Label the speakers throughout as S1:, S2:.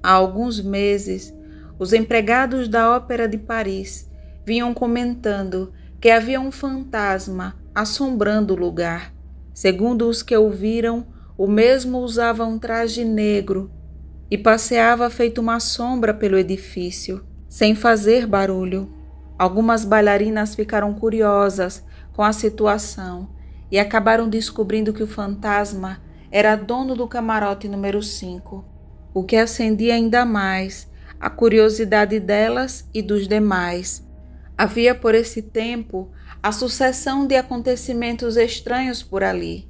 S1: Há alguns meses, os empregados da Ópera de Paris vinham comentando que havia um fantasma assombrando o lugar. Segundo os que o viram, o mesmo usava um traje negro e passeava feito uma sombra pelo edifício, sem fazer barulho. Algumas bailarinas ficaram curiosas com a situação e acabaram descobrindo que o fantasma era dono do camarote número 5, o que acendia ainda mais a curiosidade delas e dos demais. Havia por esse tempo a sucessão de acontecimentos estranhos por ali,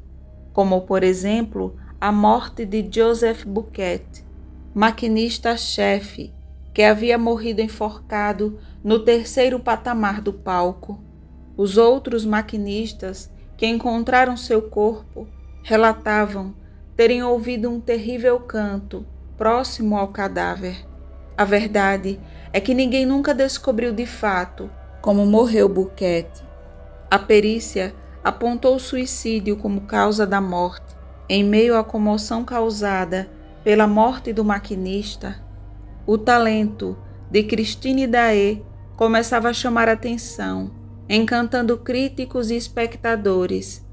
S1: como por exemplo a morte de Joseph Buquet, maquinista-chefe, que havia morrido enforcado no terceiro patamar do palco. Os outros maquinistas que encontraram seu corpo relatavam terem ouvido um terrível canto próximo ao cadáver. A verdade é que ninguém nunca descobriu de fato como morreu Buquet. A perícia apontou o suicídio como causa da morte. Em meio à comoção causada pela morte do maquinista, o talento de Christine Daae começava a chamar a atenção, encantando críticos e espectadores.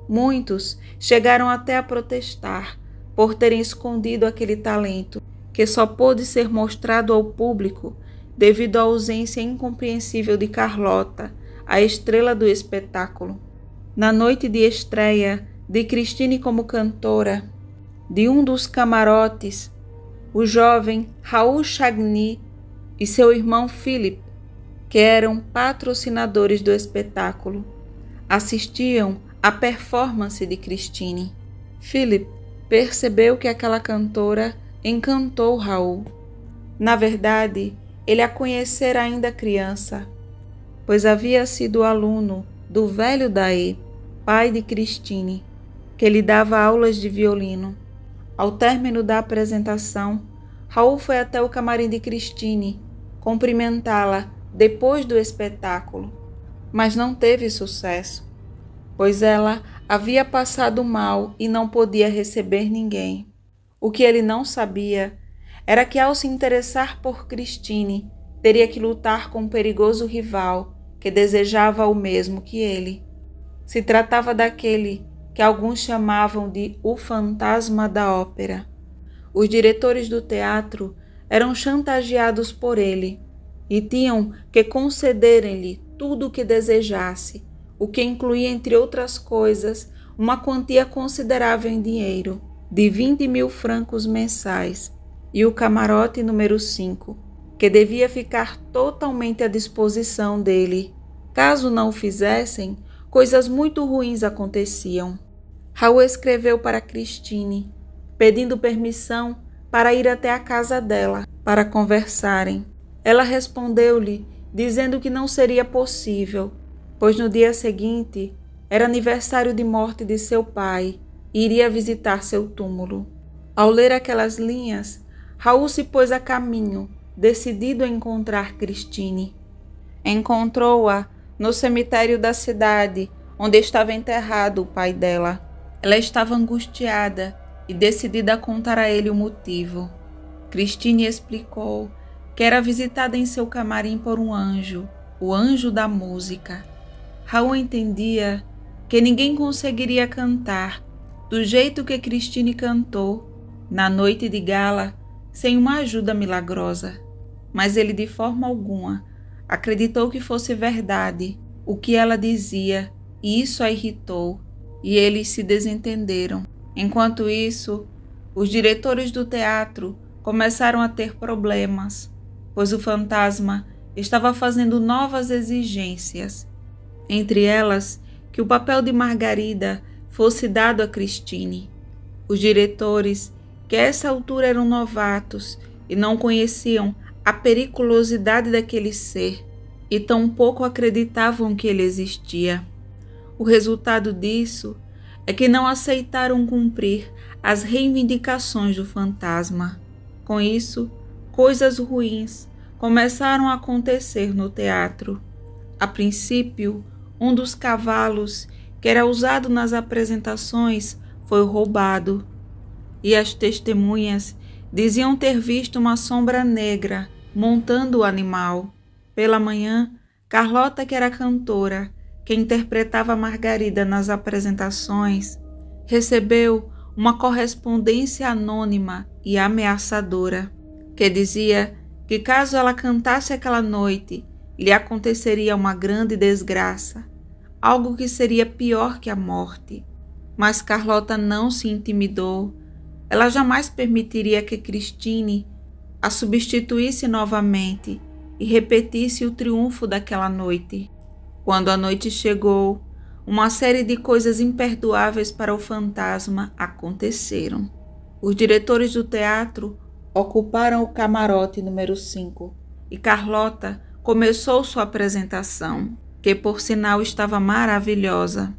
S1: Muitos chegaram até a protestar por terem escondido aquele talento, que só pôde ser mostrado ao público devido à ausência incompreensível de Carlota, a estrela do espetáculo. Na noite de estreia de Christine como cantora, de um dos camarotes, o jovem Raul Chagny e seu irmão Philippe, que eram patrocinadores do espetáculo, assistiam à performance de Christine. Philippe percebeu que aquela cantora encantou Raul. Na verdade, ele a conhecera ainda criança, pois havia sido aluno do velho Daae, pai de Christine, que lhe dava aulas de violino. Ao término da apresentação, Raul foi até o camarim de Christine cumprimentá-la depois do espetáculo, mas não teve sucesso, pois ela havia passado mal e não podia receber ninguém. O que ele não sabia era que, ao se interessar por Christine, teria que lutar com um perigoso rival que desejava o mesmo que ele. Se tratava daquele que alguns chamavam de o fantasma da ópera. Os diretores do teatro eram chantageados por ele e tinham que concederem-lhe tudo o que desejasse, o que incluía, entre outras coisas, uma quantia considerável em dinheiro, de 20.000 francos mensais, e o camarote número 5, que devia ficar totalmente à disposição dele. Caso não o fizessem, coisas muito ruins aconteciam. Raul escreveu para Christine, pedindo permissão para ir até a casa dela, para conversarem. Ela respondeu-lhe, dizendo que não seria possível, pois no dia seguinte era aniversário de morte de seu pai e iria visitar seu túmulo. Ao ler aquelas linhas, Raul se pôs a caminho, decidido a encontrar Christine. Encontrou-a no cemitério da cidade, onde estava enterrado o pai dela. Ela estava angustiada e decidida a contar a ele o motivo. Christine explicou que era visitada em seu camarim por um anjo, o anjo da música. Raul entendia que ninguém conseguiria cantar do jeito que Christine cantou na noite de gala sem uma ajuda milagrosa, mas ele de forma alguma acreditou que fosse verdade o que ela dizia, e isso a irritou, e eles se desentenderam. Enquanto isso, os diretores do teatro começaram a ter problemas, pois o fantasma estava fazendo novas exigências, entre elas que o papel de Margarida fosse dado a Christine. Os diretores, que a essa altura eram novatos e não conheciam a periculosidade daquele ser, e tampouco acreditavam que ele existia. O resultado disso é que não aceitaram cumprir as reivindicações do fantasma. Com isso, coisas ruins começaram a acontecer no teatro. A princípio, um dos cavalos que era usado nas apresentações foi roubado, e as testemunhas Diziam ter visto uma sombra negra montando o animal. Pela manhã, Carlota, que era cantora, que interpretava Margarida nas apresentações, recebeu uma correspondência anônima e ameaçadora, que dizia que caso ela cantasse aquela noite, lhe aconteceria uma grande desgraça, algo que seria pior que a morte. Mas Carlota não se intimidou. Ela jamais permitiria que Christine a substituísse novamente e repetisse o triunfo daquela noite. Quando a noite chegou, uma série de coisas imperdoáveis para o fantasma aconteceram. Os diretores do teatro ocuparam o camarote número 5 e Carlota começou sua apresentação, que por sinal estava maravilhosa.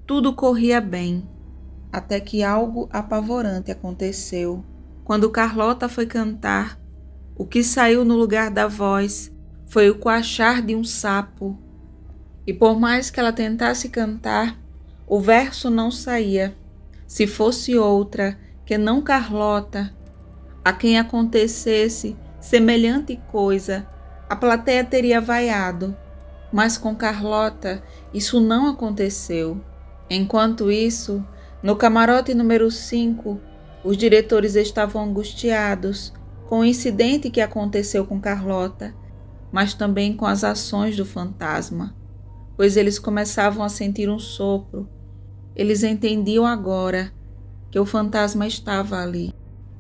S1: Tudo corria bem, até que algo apavorante aconteceu. Quando Carlota foi cantar, o que saiu no lugar da voz foi o coachar de um sapo. E por mais que ela tentasse cantar, o verso não saía. Se fosse outra, que não Carlota, a quem acontecesse semelhante coisa, a plateia teria vaiado. Mas com Carlota isso não aconteceu. Enquanto isso, no camarote número 5, os diretores estavam angustiados com o incidente que aconteceu com Carlota, mas também com as ações do fantasma, pois eles começavam a sentir um sopro. Eles entendiam agora que o fantasma estava ali.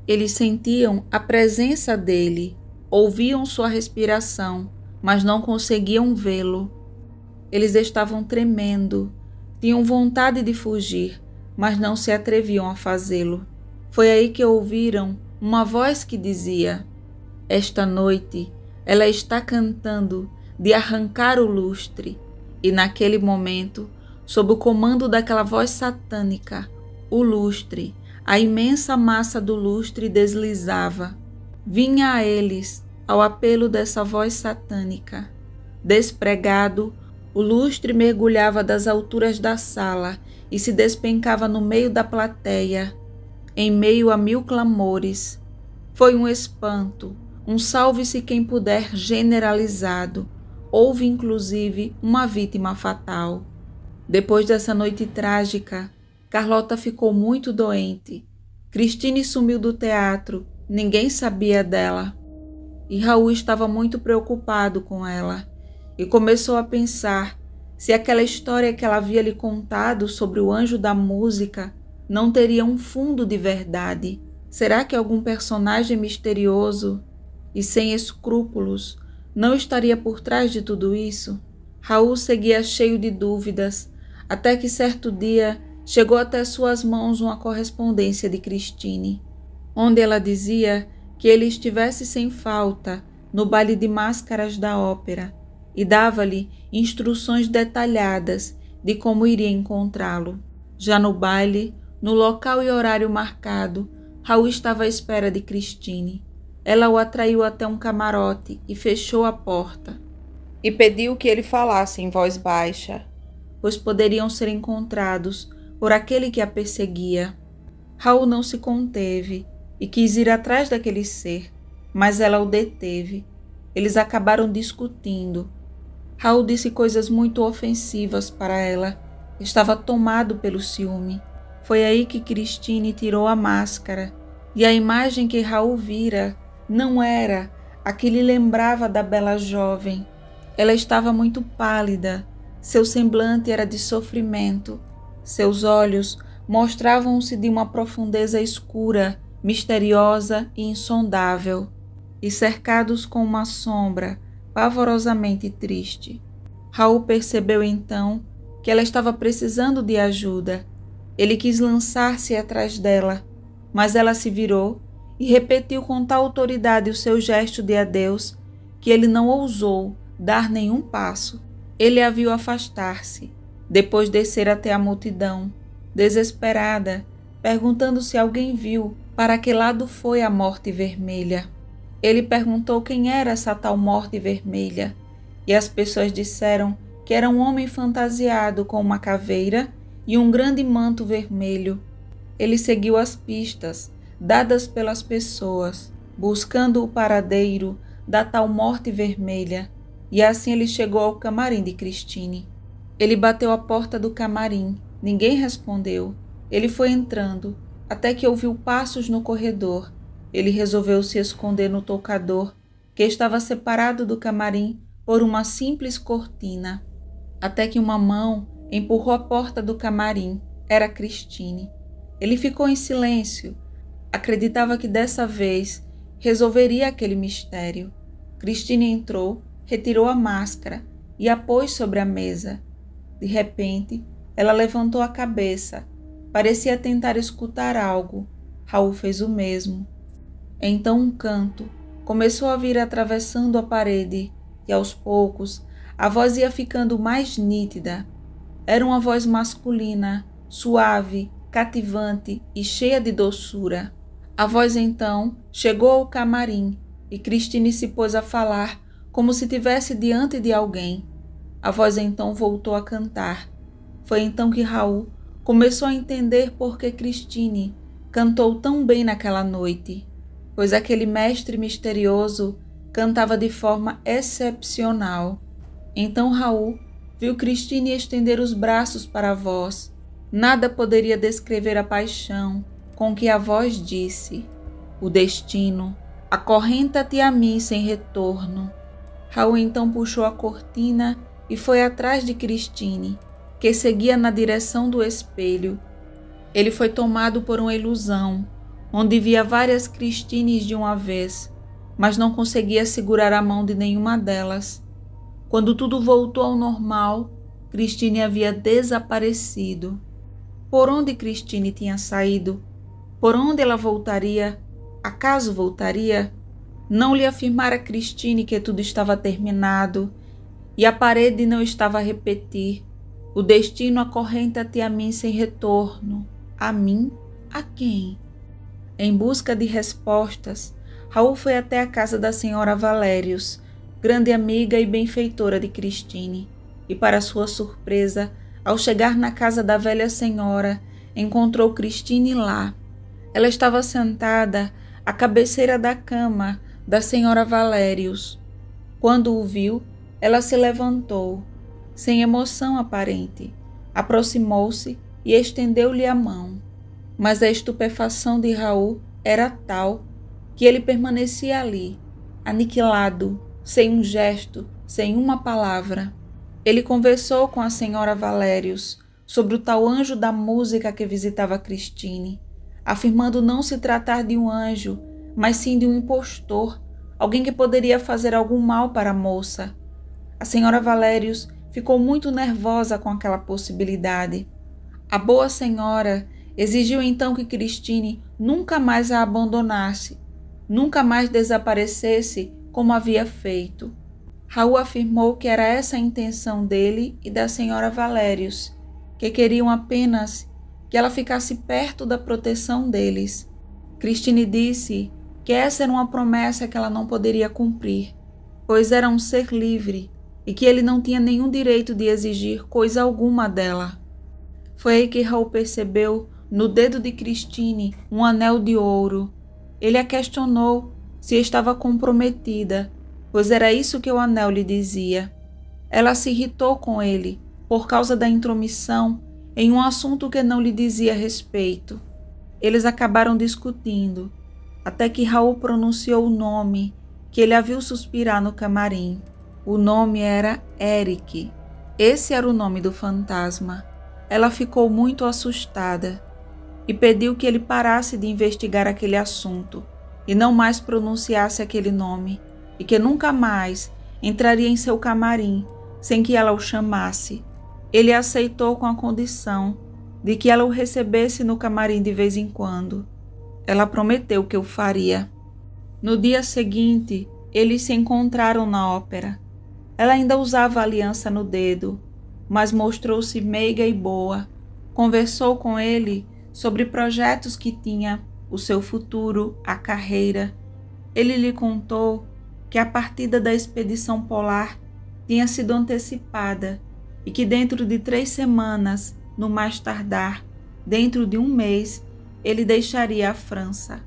S1: Eles sentiam a presença dele, ouviam sua respiração, mas não conseguiam vê-lo. Eles estavam tremendo, tinham vontade de fugir, mas não se atreviam a fazê-lo. Foi aí que ouviram uma voz que dizia: esta noite ela está cantando de arrancar o lustre. E naquele momento, sob o comando daquela voz satânica, o lustre, a imensa massa do lustre deslizava. Vinha a eles, ao apelo dessa voz satânica. Despregado, o lustre mergulhava das alturas da sala e se despencava no meio da plateia, em meio a 1000 clamores. Foi um espanto, um salve-se quem puder generalizado. Houve inclusive uma vítima fatal. Depois dessa noite trágica, Carlota ficou muito doente. Christine sumiu do teatro, ninguém sabia dela. E Raul estava muito preocupado com ela e começou a pensar se aquela história que ela havia lhe contado sobre o anjo da música não teria um fundo de verdade. Será que algum personagem misterioso e sem escrúpulos não estaria por trás de tudo isso? Raul seguia cheio de dúvidas, até que certo dia chegou até suas mãos uma correspondência de Christine, onde ela dizia que ele estivesse sem falta no baile de máscaras da ópera e dava-lhe instruções detalhadas de como iria encontrá-lo. Já no baile, no local e horário marcado, Raul estava à espera de Christine. Ela o atraiu até um camarote e fechou a porta. E pediu que ele falasse em voz baixa, pois poderiam ser encontrados por aquele que a perseguia. Raul não se conteve e quis ir atrás daquele ser, mas ela o deteve. Eles acabaram discutindo. Raul disse coisas muito ofensivas para ela. Estava tomado pelo ciúme. Foi aí que Christine tirou a máscara, e a imagem que Raul vira não era a que lhe lembrava da bela jovem. Ela estava muito pálida, seu semblante era de sofrimento, seus olhos mostravam-se de uma profundeza escura, misteriosa e insondável, e cercados com uma sombra pavorosamente triste. Raul percebeu então que ela estava precisando de ajuda. Ele quis lançar-se atrás dela, mas ela se virou e repetiu com tal autoridade o seu gesto de adeus que ele não ousou dar nenhum passo. Ele a viu afastar-se, depois descer até a multidão, desesperada, perguntando se alguém viu para que lado foi a morte vermelha. Ele perguntou quem era essa tal morte vermelha, e as pessoas disseram que era um homem fantasiado com uma caveira e um grande manto vermelho. Ele seguiu as pistas, dadas pelas pessoas, buscando o paradeiro da tal morte vermelha, e assim ele chegou ao camarim de Christine. Ele bateu à porta do camarim, ninguém respondeu. Ele foi entrando, até que ouviu passos no corredor. Ele resolveu se esconder no toucador, que estava separado do camarim por uma simples cortina, até que uma mão empurrou a porta do camarim. Era Christine. Ele ficou em silêncio. Acreditava que dessa vez resolveria aquele mistério. Christine entrou, retirou a máscara e a pôs sobre a mesa. De repente, ela levantou a cabeça. Parecia tentar escutar algo. Raul fez o mesmo. Então um canto começou a vir atravessando a parede e, aos poucos, a voz ia ficando mais nítida. Era uma voz masculina, suave, cativante e cheia de doçura. A voz então chegou ao camarim e Christine se pôs a falar como se estivesse diante de alguém. A voz então voltou a cantar. Foi então que Raul começou a entender por que Christine cantou tão bem naquela noite, pois aquele mestre misterioso cantava de forma excepcional. Então Raul viu Christine estender os braços para a voz. Nada poderia descrever a paixão com que a voz disse: "O destino acorrenta-te a mim sem retorno." Raul então puxou a cortina e foi atrás de Christine, que seguia na direção do espelho. Ele foi tomado por uma ilusão, onde via várias Christines de uma vez, mas não conseguia segurar a mão de nenhuma delas. Quando tudo voltou ao normal, Christine havia desaparecido. Por onde Christine tinha saído? Por onde ela voltaria? Acaso voltaria? Não lhe afirmara Christine que tudo estava terminado e a parede não estava a repetir: "O destino acorrenta-te a mim sem retorno." A mim? A quem? Em busca de respostas, Raul foi até a casa da senhora Valérios, grande amiga e benfeitora de Christine, e para sua surpresa, ao chegar na casa da velha senhora, encontrou Christine lá. Ela estava sentada à cabeceira da cama da senhora Valérios. Quando o viu, ela se levantou, sem emoção aparente, aproximou-se e estendeu-lhe a mão. Mas a estupefação de Raul era tal que ele permanecia ali, aniquilado, sem um gesto, sem uma palavra. Ele conversou com a senhora Valérios sobre o tal anjo da música que visitava Christine, afirmando não se tratar de um anjo, mas sim de um impostor, alguém que poderia fazer algum mal para a moça. A senhora Valérios ficou muito nervosa com aquela possibilidade. A boa senhora exigiu então que Christine nunca mais a abandonasse, nunca mais desaparecesse como havia feito. Raul afirmou que era essa a intenção dele e da senhora Valérios, que queriam apenas que ela ficasse perto da proteção deles. Christine disse que essa era uma promessa que ela não poderia cumprir, pois era um ser livre e que ele não tinha nenhum direito de exigir coisa alguma dela. Foi aí que Raul percebeu no dedo de Christine um anel de ouro. Ele a questionou se estava comprometida, pois era isso que o anel lhe dizia. Ela se irritou com ele por causa da intromissão em um assunto que não lhe dizia respeito. Eles acabaram discutindo, até que Raul pronunciou o nome que ele a viu suspirar no camarim. O nome era Eric. Esse era o nome do fantasma. Ela ficou muito assustada e pediu que ele parasse de investigar aquele assunto e não mais pronunciasse aquele nome, e que nunca mais entraria em seu camarim sem que ela o chamasse. Ele aceitou com a condição de que ela o recebesse no camarim de vez em quando. Ela prometeu que o faria. No dia seguinte, eles se encontraram na ópera. Ela ainda usava a aliança no dedo, mas mostrou-se meiga e boa. Conversou com ele sobre projetos que tinha, o seu futuro, a carreira. Ele lhe contou que a partida da expedição polar tinha sido antecipada e que dentro de 3 semanas, no mais tardar, dentro de 1 mês, ele deixaria a França.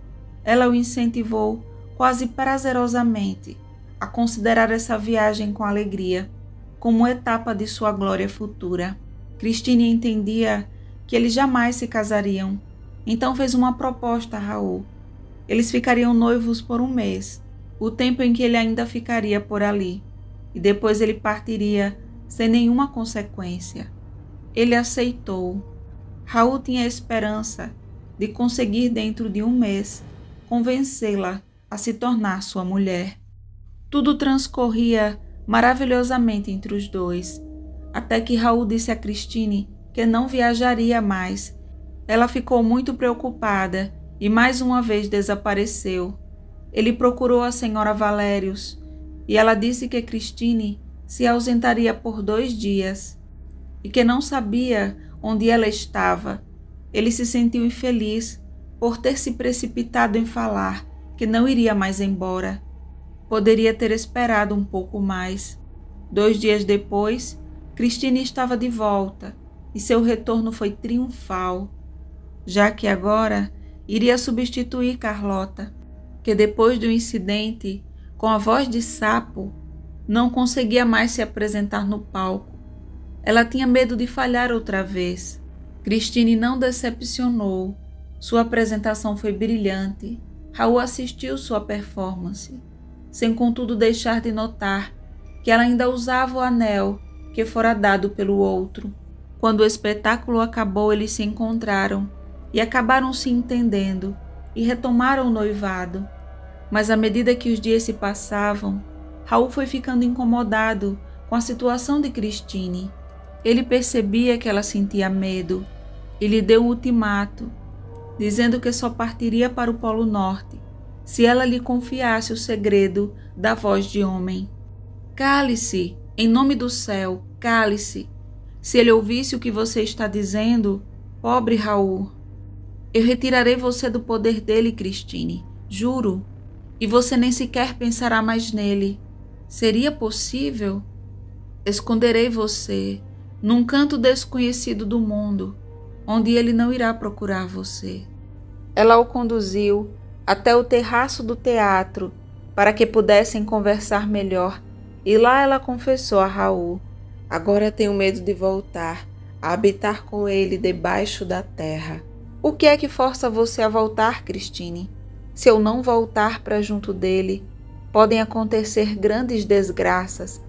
S1: Ela o incentivou quase prazerosamente a considerar essa viagem com alegria, como etapa de sua glória futura. Christine entendia que eles jamais se casariam, então fez uma proposta a Raul. Eles ficariam noivos por 1 mês, o tempo em que ele ainda ficaria por ali, e depois ele partiria sem nenhuma consequência. Ele aceitou. Raul tinha a esperança de conseguir dentro de 1 mês convencê-la a se tornar sua mulher. Tudo transcorria maravilhosamente entre os dois, até que Raul disse a Christine que não viajaria mais. Ela ficou muito preocupada e mais uma vez desapareceu. Ele procurou a senhora Valérius e ela disse que Christine se ausentaria por 2 dias e que não sabia onde ela estava. Ele se sentiu infeliz por ter se precipitado em falar que não iria mais embora. Poderia ter esperado um pouco mais. 2 dias depois, Christine estava de volta e seu retorno foi triunfal, já que agora iria substituir Carlota, que depois do incidente com a voz de sapo, não conseguia mais se apresentar no palco. Ela tinha medo de falhar outra vez. Christine não decepcionou. Sua apresentação foi brilhante. Raul assistiu sua performance, sem contudo deixar de notar que ela ainda usava o anel que fora dado pelo outro. Quando o espetáculo acabou, eles se encontraram e acabaram se entendendo e retomaram o noivado. Mas à medida que os dias se passavam, Raul foi ficando incomodado com a situação de Christine. Ele percebia que ela sentia medo e lhe deu um ultimato, dizendo que só partiria para o Polo Norte se ela lhe confiasse o segredo da voz de homem. Cale-se, em nome do céu, cale-se. Se ele ouvisse o que você está dizendo, pobre Raul. Eu retirarei você do poder dele, Christine, juro, e você nem sequer pensará mais nele. Seria possível? Esconderei você num canto desconhecido do mundo, onde ele não irá procurar você. Ela o conduziu até o terraço do teatro para que pudessem conversar melhor, e lá ela confessou a Raul: agora tenho medo de voltar a habitar com ele debaixo da terra. O que é que força você a voltar, Christine? Se eu não voltar para junto dele, podem acontecer grandes desgraças,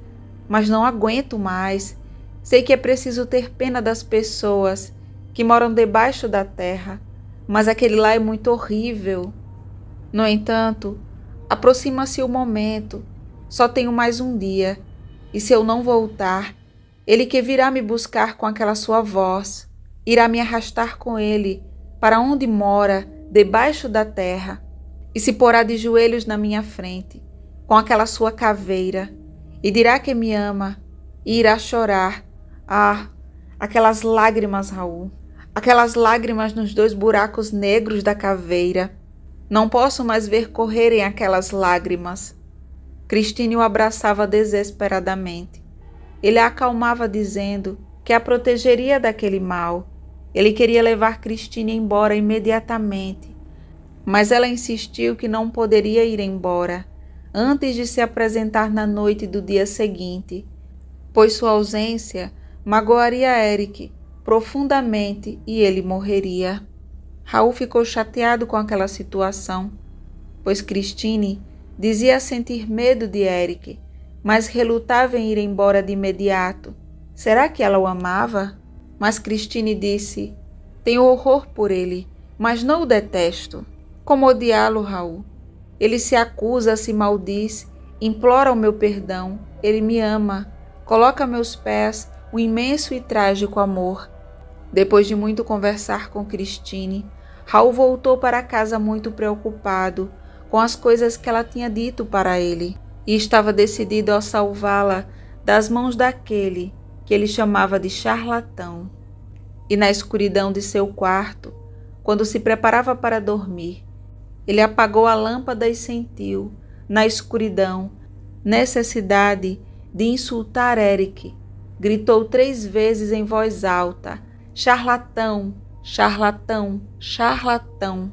S1: mas não aguento mais. Sei que é preciso ter pena das pessoas que moram debaixo da terra, mas aquele lá é muito horrível. No entanto, aproxima-se o momento. Só tenho mais 1 dia, e se eu não voltar, ele que virá me buscar com aquela sua voz, irá me arrastar com ele para onde mora, debaixo da terra, e se porá de joelhos na minha frente, com aquela sua caveira, e dirá que me ama, e irá chorar. Ah, aquelas lágrimas, Raul, aquelas lágrimas nos 2 buracos negros da caveira. Não posso mais ver correrem aquelas lágrimas. Christine o abraçava desesperadamente. Ele a acalmava dizendo que a protegeria daquele mal. Ele queria levar Christine embora imediatamente, mas ela insistiu que não poderia ir embora antes de se apresentar na noite do dia seguinte, pois sua ausência magoaria Eric profundamente e ele morreria. Raul ficou chateado com aquela situação, pois Christine dizia sentir medo de Eric, mas relutava em ir embora de imediato. Será que ela o amava? Mas Christine disse: tenho horror por ele, mas não o detesto. Como odiá-lo, Raul? Ele se acusa, se maldiz, implora o meu perdão. Ele me ama, coloca a meus pés um imenso e trágico amor. Depois de muito conversar com Christine, Raul voltou para casa muito preocupado com as coisas que ela tinha dito para ele, e estava decidido a salvá-la das mãos daquele que ele chamava de charlatão. E na escuridão de seu quarto, quando se preparava para dormir, ele apagou a lâmpada e sentiu, na escuridão, necessidade de insultar Eric. Gritou 3 vezes em voz alta: charlatão, charlatão, charlatão.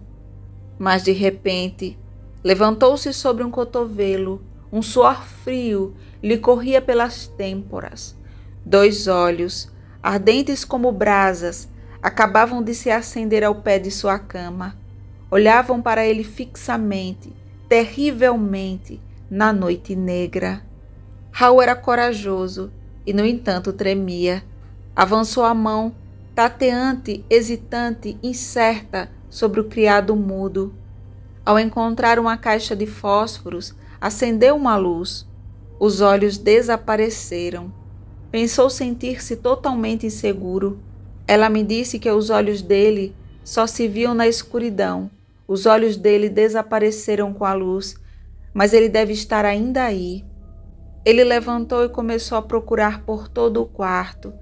S1: Mas de repente, levantou-se sobre um cotovelo, um suor frio lhe corria pelas têmporas. 2 olhos, ardentes como brasas, acabavam de se acender ao pé de sua cama. Olhavam para ele fixamente, terrivelmente, na noite negra. Raul era corajoso e, no entanto, tremia. Avançou a mão, tateante, hesitante, incerta, sobre o criado mudo. Ao encontrar uma caixa de fósforos, acendeu uma luz. Os olhos desapareceram. Pensou sentir-se totalmente inseguro. Ela me disse que os olhos dele só se viam na escuridão. Os olhos dele desapareceram com a luz, mas ele deve estar ainda aí. Ele levantou e começou a procurar por todo o quarto,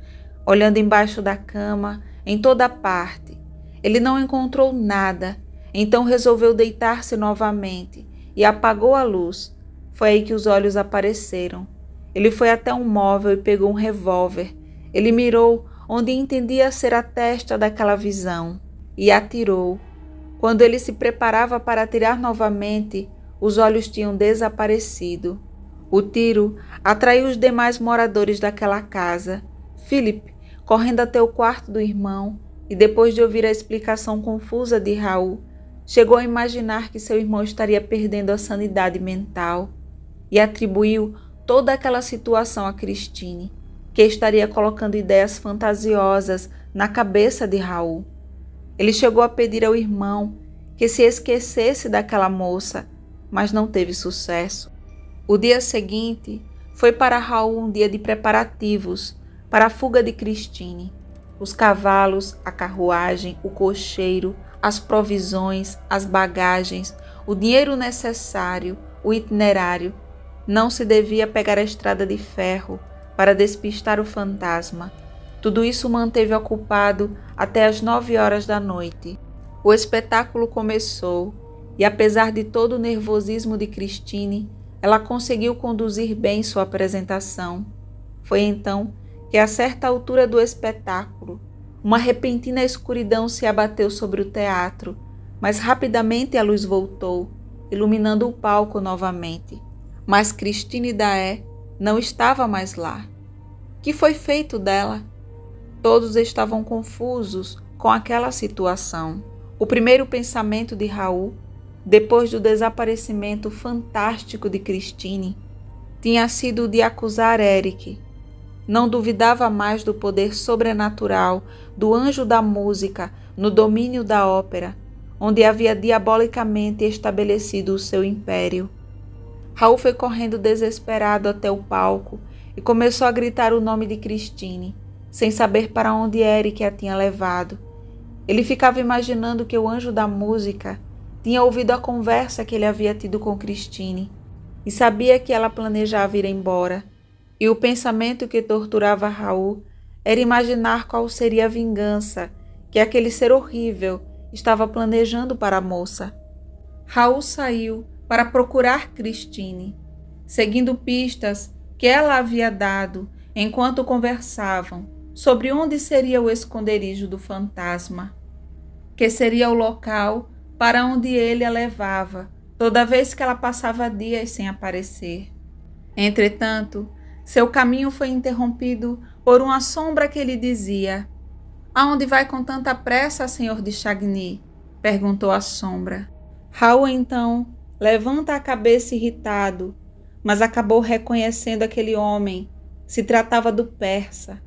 S1: olhando embaixo da cama, em toda parte. Ele não encontrou nada, então resolveu deitar-se novamente e apagou a luz. Foi aí que os olhos apareceram. Ele foi até um móvel e pegou um revólver. Ele mirou onde entendia ser a testa daquela visão e atirou. Quando ele se preparava para atirar novamente, os olhos tinham desaparecido. O tiro atraiu os demais moradores daquela casa. Philip, correndo até o quarto do irmão, e depois de ouvir a explicação confusa de Raul, chegou a imaginar que seu irmão estaria perdendo a sanidade mental e atribuiu toda aquela situação a Christine, que estaria colocando ideias fantasiosas na cabeça de Raul. Ele chegou a pedir ao irmão que se esquecesse daquela moça, mas não teve sucesso. O dia seguinte foi para Raul um dia de preparativos para a fuga de Christine. Os cavalos, a carruagem, o cocheiro, as provisões, as bagagens, o dinheiro necessário, o itinerário. Não se devia pegar a estrada de ferro para despistar o fantasma. Tudo isso manteve ocupado até as 9 horas da noite. O espetáculo começou e, apesar de todo o nervosismo de Christine, ela conseguiu conduzir bem sua apresentação. Foi então que, a certa altura do espetáculo, uma repentina escuridão se abateu sobre o teatro, mas rapidamente a luz voltou, iluminando o palco novamente. Mas Christine Daae não estava mais lá. Que foi feito dela? Todos estavam confusos com aquela situação. O primeiro pensamento de Raul, depois do desaparecimento fantástico de Christine, tinha sido o de acusar Eric. Não duvidava mais do poder sobrenatural do anjo da música no domínio da ópera, onde havia diabolicamente estabelecido o seu império. Raul foi correndo desesperado até o palco e começou a gritar o nome de Christine, sem saber para onde Eric a tinha levado. Ele ficava imaginando que o anjo da música tinha ouvido a conversa que ele havia tido com Christine e sabia que ela planejava ir embora. E o pensamento que torturava Raul era imaginar qual seria a vingança que aquele ser horrível estava planejando para a moça. Raul saiu para procurar Christine, seguindo pistas que ela havia dado enquanto conversavam sobre onde seria o esconderijo do fantasma, que seria o local para onde ele a levava toda vez que ela passava dias sem aparecer. Entretanto, seu caminho foi interrompido por uma sombra que lhe dizia: "Aonde vai com tanta pressa, senhor de Chagny?" perguntou a sombra. Raul então levanta a cabeça irritado, mas acabou reconhecendo aquele homem. Se tratava do persa.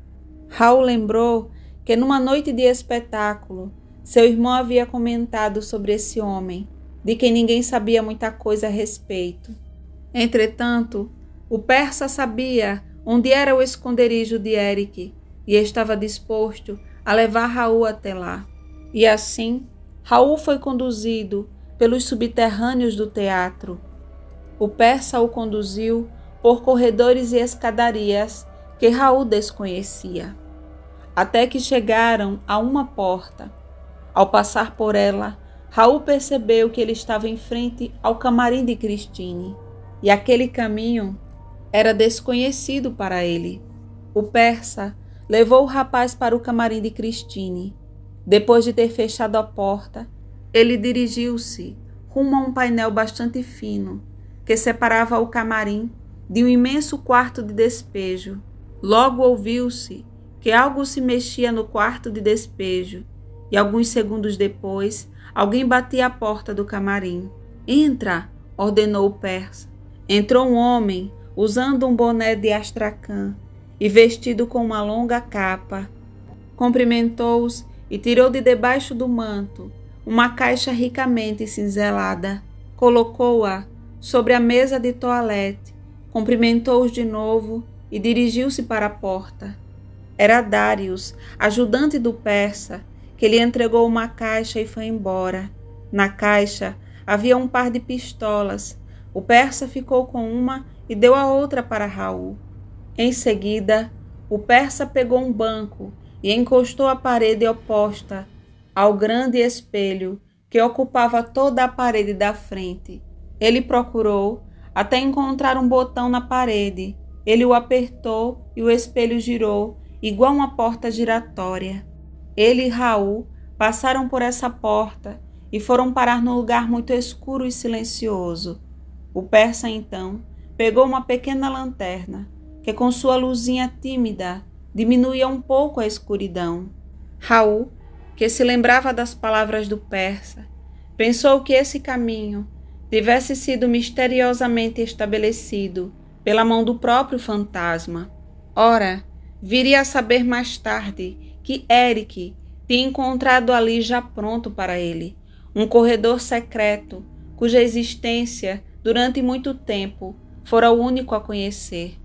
S1: Raul lembrou que numa noite de espetáculo, seu irmão havia comentado sobre esse homem, de quem ninguém sabia muita coisa a respeito. Entretanto, o persa sabia onde era o esconderijo de Eric e estava disposto a levar Raul até lá. E assim, Raul foi conduzido pelos subterrâneos do teatro. O persa o conduziu por corredores e escadarias que Raul desconhecia, até que chegaram a uma porta. Ao passar por ela, Raul percebeu que ele estava em frente ao camarim de Christine, e aquele caminho era desconhecido para ele. O persa levou o rapaz para o camarim de Christine. Depois de ter fechado a porta, ele dirigiu-se rumo a um painel bastante fino que separava o camarim de um imenso quarto de despejo. Logo ouviu-se que algo se mexia no quarto de despejo e alguns segundos depois alguém batia a porta do camarim. "Entra!", ordenou o persa. Entrou um homem usando um boné de astracan e vestido com uma longa capa. Cumprimentou-os e tirou de debaixo do manto uma caixa ricamente cinzelada. Colocou-a sobre a mesa de toalete, cumprimentou-os de novo e dirigiu-se para a porta. Era Darius, ajudante do persa, que lhe entregou uma caixa e foi embora. Na caixa havia um par de pistolas. O persa ficou com uma e deu a outra para Raul. Em seguida, o persa pegou um banco e encostou a parede oposta ao grande espelho que ocupava toda a parede da frente. Ele procurou até encontrar um botão na parede. Ele o apertou e o espelho girou, igual uma porta giratória. Ele e Raul passaram por essa porta e foram parar num lugar muito escuro e silencioso. O persa, então, pegou uma pequena lanterna, que com sua luzinha tímida diminuía um pouco a escuridão. Raul, que se lembrava das palavras do persa, pensou que esse caminho tivesse sido misteriosamente estabelecido pela mão do próprio fantasma. Ora, viria a saber mais tarde que Eric tinha encontrado ali já pronto para ele um corredor secreto cuja existência durante muito tempo fora o único a conhecer.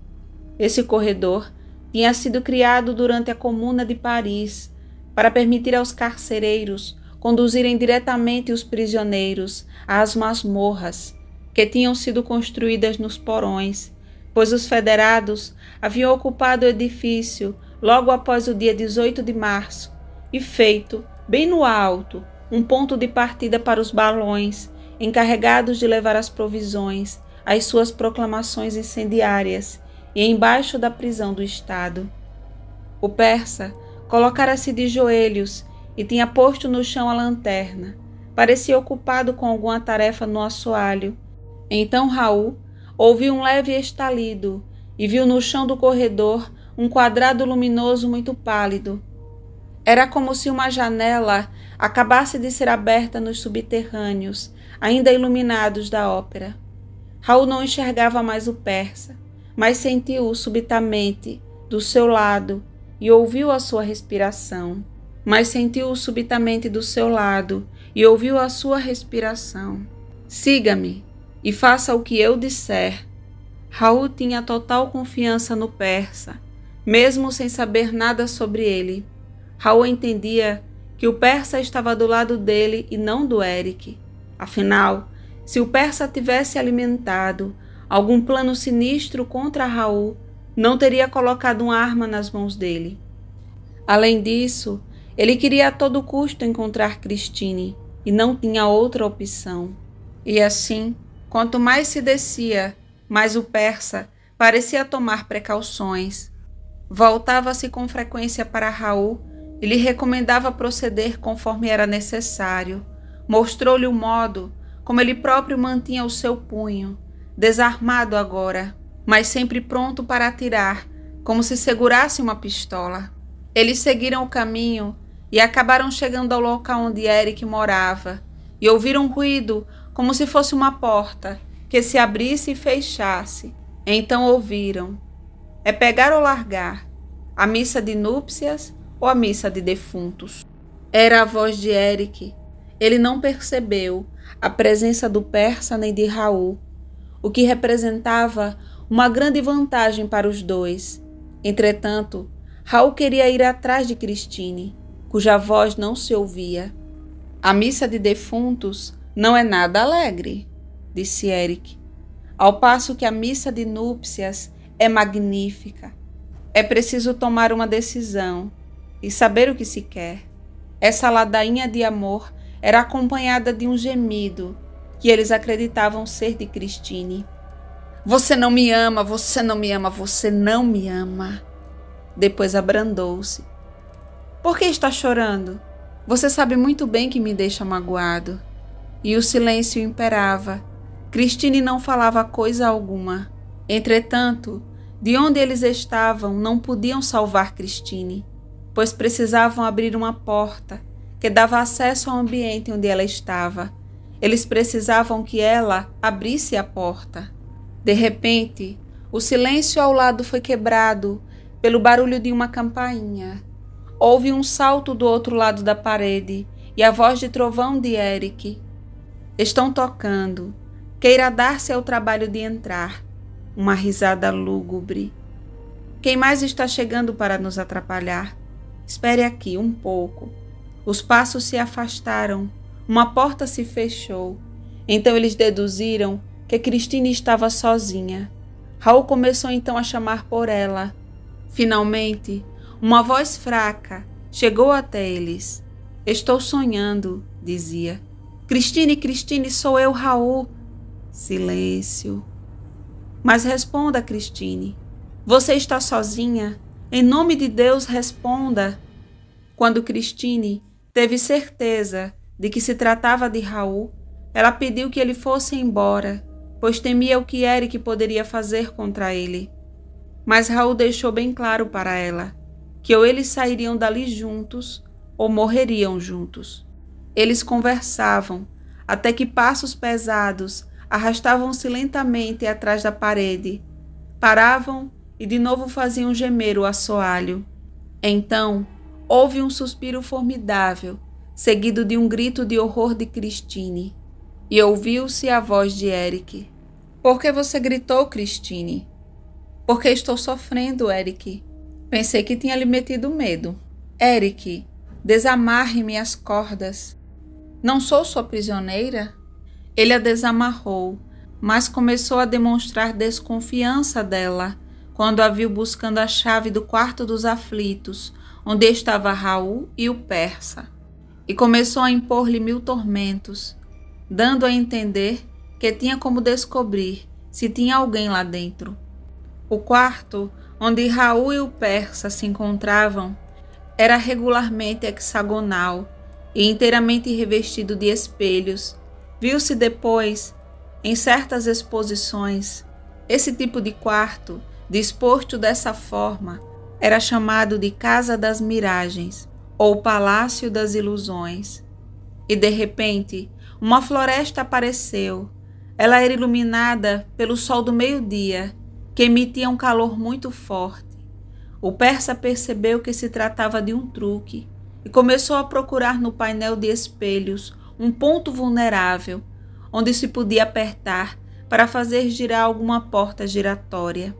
S1: Esse corredor tinha sido criado durante a Comuna de Paris para permitir aos carcereiros conduzirem diretamente os prisioneiros às masmorras que tinham sido construídas nos porões, pois os federados haviam ocupado o edifício logo após o dia 18 de março e feito, bem no alto, um ponto de partida para os balões encarregados de levar as provisões, as suas proclamações incendiárias e embaixo da prisão do Estado. O persa colocara-se de joelhos e tinha posto no chão a lanterna. Parecia ocupado com alguma tarefa no assoalho. Então Raul ouviu um leve estalido e viu no chão do corredor um quadrado luminoso muito pálido. Era como se uma janela acabasse de ser aberta nos subterrâneos, ainda iluminados da ópera. Raul não enxergava mais o persa, mas sentiu-o subitamente do seu lado e ouviu a sua respiração. "Siga-me e faça o que eu disser." Raul tinha total confiança no persa, mesmo sem saber nada sobre ele. Raul entendia que o persa estava do lado dele e não do Eric. Afinal, se o persa tivesse alimentado algum plano sinistro contra Raul, não teria colocado uma arma nas mãos dele. Além disso, ele queria a todo custo encontrar Christine e não tinha outra opção. E assim, quanto mais se descia, mais o persa parecia tomar precauções. Voltava-se com frequência para Raul e lhe recomendava proceder conforme era necessário. Mostrou-lhe o modo como ele próprio mantinha o seu punho, desarmado agora, mas sempre pronto para atirar, como se segurasse uma pistola. Eles seguiram o caminho e acabaram chegando ao local onde Eric morava e ouviram um ruído como se fosse uma porta que se abrisse e fechasse. Então ouviram: "É pegar ou largar? A missa de núpcias ou a missa de defuntos?" Era a voz de Eric. Ele não percebeu a presença do persa nem de Raul, o que representava uma grande vantagem para os dois. Entretanto, Raul queria ir atrás de Christine, cuja voz não se ouvia. "A missa de defuntos não é nada alegre", disse Eric, "ao passo que a missa de núpcias é magnífica. É preciso tomar uma decisão e saber o que se quer." Essa ladainha de amor era acompanhada de um gemido que eles acreditavam ser de Christine. "Você não me ama, você não me ama, você não me ama." Depois abrandou-se. "Por que está chorando?" Você sabe muito bem que me deixa magoado. E o silêncio imperava. Cristine não falava coisa alguma. Entretanto, de onde eles estavam não podiam salvar Cristine, pois precisavam abrir uma porta que dava acesso ao ambiente onde ela estava. Eles precisavam que ela abrisse a porta. De repente, o silêncio ao lado foi quebrado pelo barulho de uma campainha. Houve um salto do outro lado da parede e a voz de trovão de Eric. Estão tocando. Queira dar-se ao trabalho de entrar. Uma risada lúgubre. Quem mais está chegando para nos atrapalhar? Espere aqui um pouco. Os passos se afastaram. Uma porta se fechou. Então eles deduziram que Cristine estava sozinha. Raul começou então a chamar por ela. Finalmente, uma voz fraca chegou até eles. Estou sonhando, dizia. Cristine, Cristine, sou eu, Raul. Silêncio. Mas responda, Cristine. Você está sozinha? Em nome de Deus, responda. Quando Cristine teve certeza de que se tratava de Raul, ela pediu que ele fosse embora, pois temia o que Eric poderia fazer contra ele. Mas Raul deixou bem claro para ela que ou eles sairiam dali juntos ou morreriam juntos. Eles conversavam até que passos pesados arrastavam-se lentamente atrás da parede, paravam e de novo faziam gemer o assoalho. Então, houve um suspiro formidável, seguido de um grito de horror de Cristine, e ouviu-se a voz de Eric. Por que você gritou, Cristine? Porque estou sofrendo, Eric. Pensei que tinha lhe metido medo. Eric, desamarre-me as cordas. Não sou sua prisioneira? Ele a desamarrou, mas começou a demonstrar desconfiança dela quando a viu buscando a chave do quarto dos aflitos, onde estava Raul e o persa, e começou a impor-lhe 1000 tormentos, dando a entender que tinha como descobrir se tinha alguém lá dentro. O quarto onde Raul e o persa se encontravam era regularmente hexagonal e inteiramente revestido de espelhos. Viu-se depois, em certas exposições, esse tipo de quarto, disposto dessa forma, era chamado de Casa das Miragens ou Palácio das Ilusões. E de repente, uma floresta apareceu. Ela era iluminada pelo sol do meio-dia, que emitia um calor muito forte. O persa percebeu que se tratava de um truque e começou a procurar no painel de espelhos um ponto vulnerável, onde se podia apertar para fazer girar alguma porta giratória.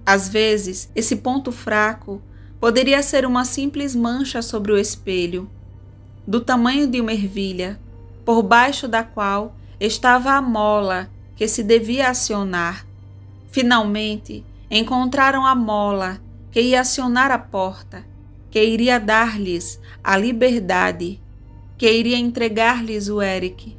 S1: Às vezes, esse ponto fraco poderia ser uma simples mancha sobre o espelho, do tamanho de uma ervilha, por baixo da qual estava a mola que se devia acionar. Finalmente, encontraram a mola que ia acionar a porta, que iria dar-lhes a liberdade, que iria entregar-lhes o Eric.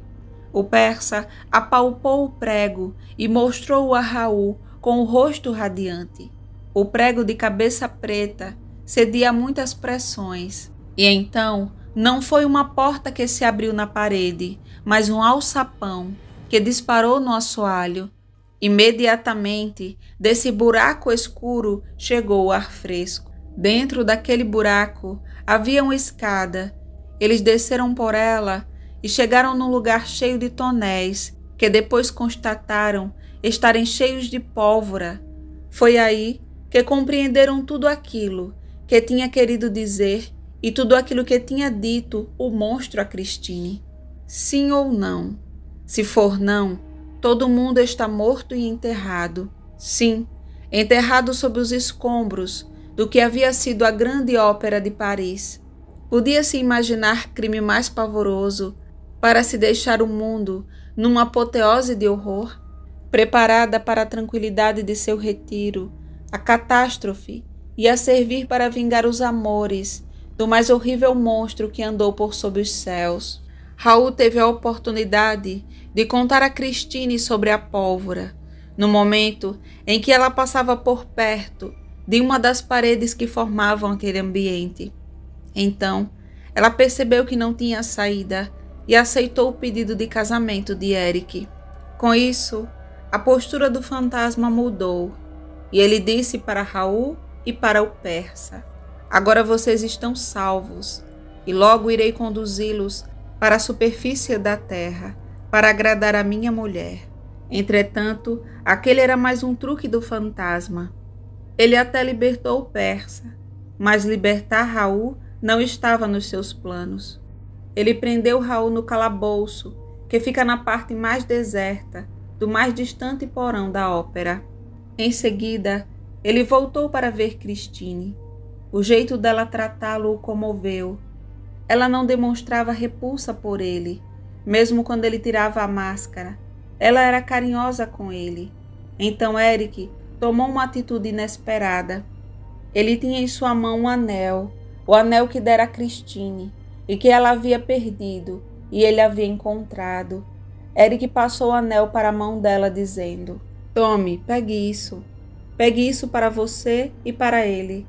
S1: O persa apalpou o prego e mostrou-o a Raul com o rosto radiante. O prego de cabeça preta cedia a muitas pressões. E então, não foi uma porta que se abriu na parede, mas um alçapão que disparou no assoalho. Imediatamente, desse buraco escuro chegou o ar fresco. Dentro daquele buraco havia uma escada. Eles desceram por ela e chegaram num lugar cheio de tonéis, que depois constataram estarem cheios de pólvora. Foi aí que compreenderam tudo aquilo que tinha querido dizer e tudo aquilo que tinha dito o monstro a Cristine. Sim ou não? Se for não, todo mundo está morto e enterrado. Sim, enterrado sob os escombros do que havia sido a grande ópera de Paris. Podia-se imaginar crime mais pavoroso para se deixar o mundo numa apoteose de horror? Preparada para a tranquilidade de seu retiro, a catástrofe ia servir para vingar os amores do mais horrível monstro que andou por sob os céus. Raul teve a oportunidade de contar a Cristine sobre a pólvora, no momento em que ela passava por perto de uma das paredes que formavam aquele ambiente. Então, ela percebeu que não tinha saída e aceitou o pedido de casamento de Eric. Com isso, a postura do fantasma mudou e ele disse para Raul e para o persa: agora vocês estão salvos e logo irei conduzi-los para a superfície da terra para agradar a minha mulher. Entretanto, aquele era mais um truque do fantasma. Ele até libertou o persa, mas libertar Raul não estava nos seus planos. Ele prendeu Raul no calabouço, que fica na parte mais deserta do mais distante porão da ópera. Em seguida, ele voltou para ver Christine. O jeito dela tratá-lo o comoveu. Ela não demonstrava repulsa por ele, mesmo quando ele tirava a máscara. Ela era carinhosa com ele. Então Eric tomou uma atitude inesperada. Ele tinha em sua mão um anel, o anel que dera a Christine e que ela havia perdido e ele havia encontrado. Eric passou o anel para a mão dela, dizendo: tome, pegue isso para você e para ele.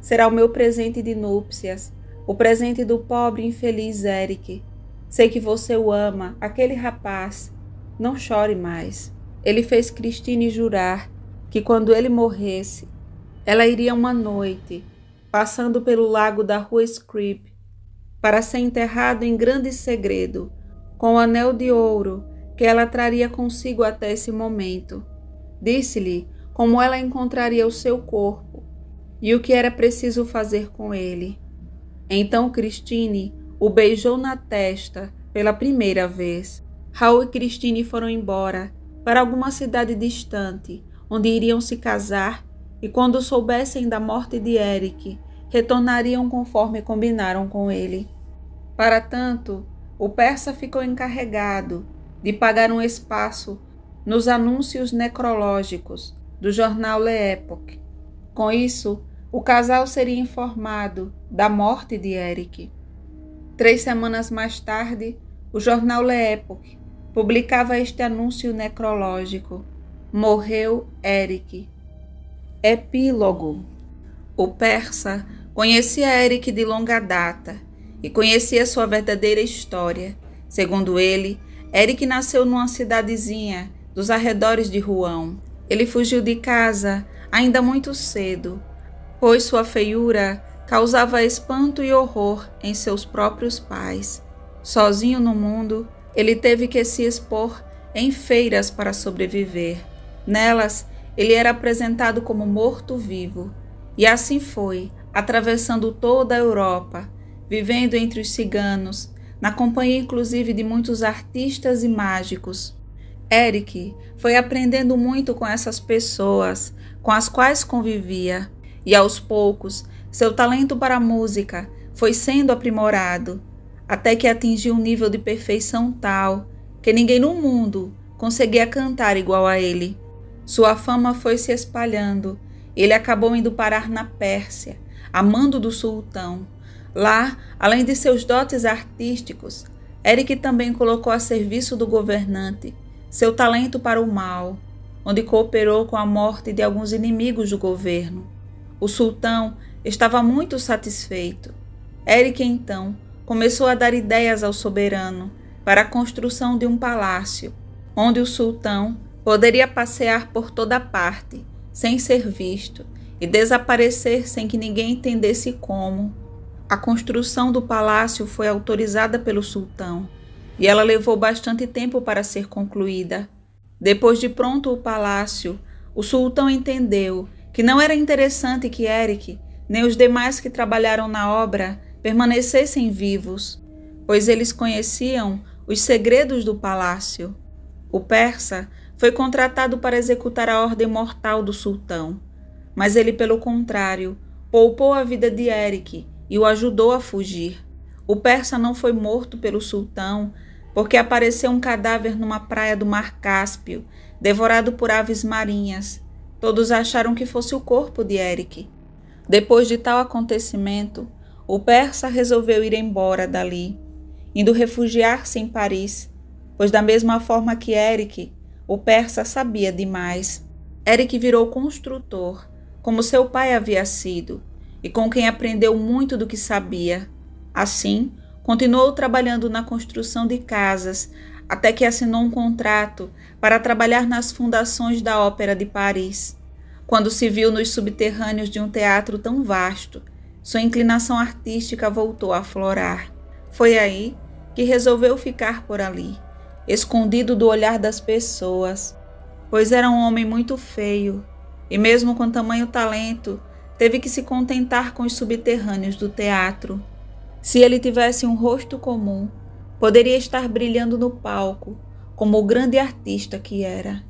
S1: Será o meu presente de núpcias, o presente do pobre e infeliz Eric. Sei que você o ama, aquele rapaz. Não chore mais. Ele fez Christine jurar que quando ele morresse, ela iria uma noite, passando pelo lago da rua Scrip, para ser enterrado em grande segredo, com o anel de ouro que ela traria consigo até esse momento. Disse-lhe como ela encontraria o seu corpo e o que era preciso fazer com ele. Então Christine o beijou na testa pela primeira vez. Raul e Christine foram embora para alguma cidade distante, onde iriam se casar e quando soubessem da morte de Eric, retornariam conforme combinaram com ele. Para tanto, o persa ficou encarregado de pagar um espaço nos anúncios necrológicos do jornal Le Époque. Com isso, o casal seria informado da morte de Eric. 3 semanas mais tarde, o jornal Le Époque publicava este anúncio necrológico: morreu Eric. Epílogo. O persa conhecia Eric de longa data e conhecia sua verdadeira história. Segundo ele, Eric nasceu numa cidadezinha dos arredores de Rouen. Ele fugiu de casa ainda muito cedo, pois sua feiura causava espanto e horror em seus próprios pais. Sozinho no mundo, ele teve que se expor em feiras para sobreviver. Nelas, ele era apresentado como morto-vivo. E assim foi, atravessando toda a Europa, vivendo entre os ciganos, na companhia inclusive de muitos artistas e mágicos. Eric foi aprendendo muito com essas pessoas com as quais convivia, e aos poucos seu talento para a música foi sendo aprimorado, até que atingiu um nível de perfeição tal que ninguém no mundo conseguia cantar igual a ele. Sua fama foi se espalhando. Ele acabou indo parar na Pérsia, a mando do sultão. Lá, além de seus dotes artísticos, Eric também colocou a serviço do governante seu talento para o mal, onde cooperou com a morte de alguns inimigos do governo. O sultão estava muito satisfeito. Eric, então, começou a dar ideias ao soberano para a construção de um palácio, onde o sultão poderia passear por toda parte, sem ser visto, e desaparecer sem que ninguém entendesse como. A construção do palácio foi autorizada pelo sultão, e ela levou bastante tempo para ser concluída. Depois de pronto o palácio, o sultão entendeu que não era interessante que Eric, nem os demais que trabalharam na obra, permanecessem vivos, pois eles conheciam os segredos do palácio. O persa foi contratado para executar a ordem mortal do sultão, mas ele, pelo contrário, poupou a vida de Eric e o ajudou a fugir. O persa não foi morto pelo sultão porque apareceu um cadáver numa praia do Mar Cáspio, devorado por aves marinhas. Todos acharam que fosse o corpo de Eric. Depois de tal acontecimento, o persa resolveu ir embora dali, indo refugiar-se em Paris, pois da mesma forma que Eric, o persa sabia demais. Eric virou construtor, como seu pai havia sido, e com quem aprendeu muito do que sabia. Assim, continuou trabalhando na construção de casas, até que assinou um contrato para trabalhar nas fundações da Ópera de Paris. Quando se viu nos subterrâneos de um teatro tão vasto, sua inclinação artística voltou a aflorar. Foi aí que resolveu ficar por ali, escondido do olhar das pessoas, pois era um homem muito feio, e mesmo com tamanho talento, teve que se contentar com os subterrâneos do teatro. Se ele tivesse um rosto comum, poderia estar brilhando no palco, como o grande artista que era.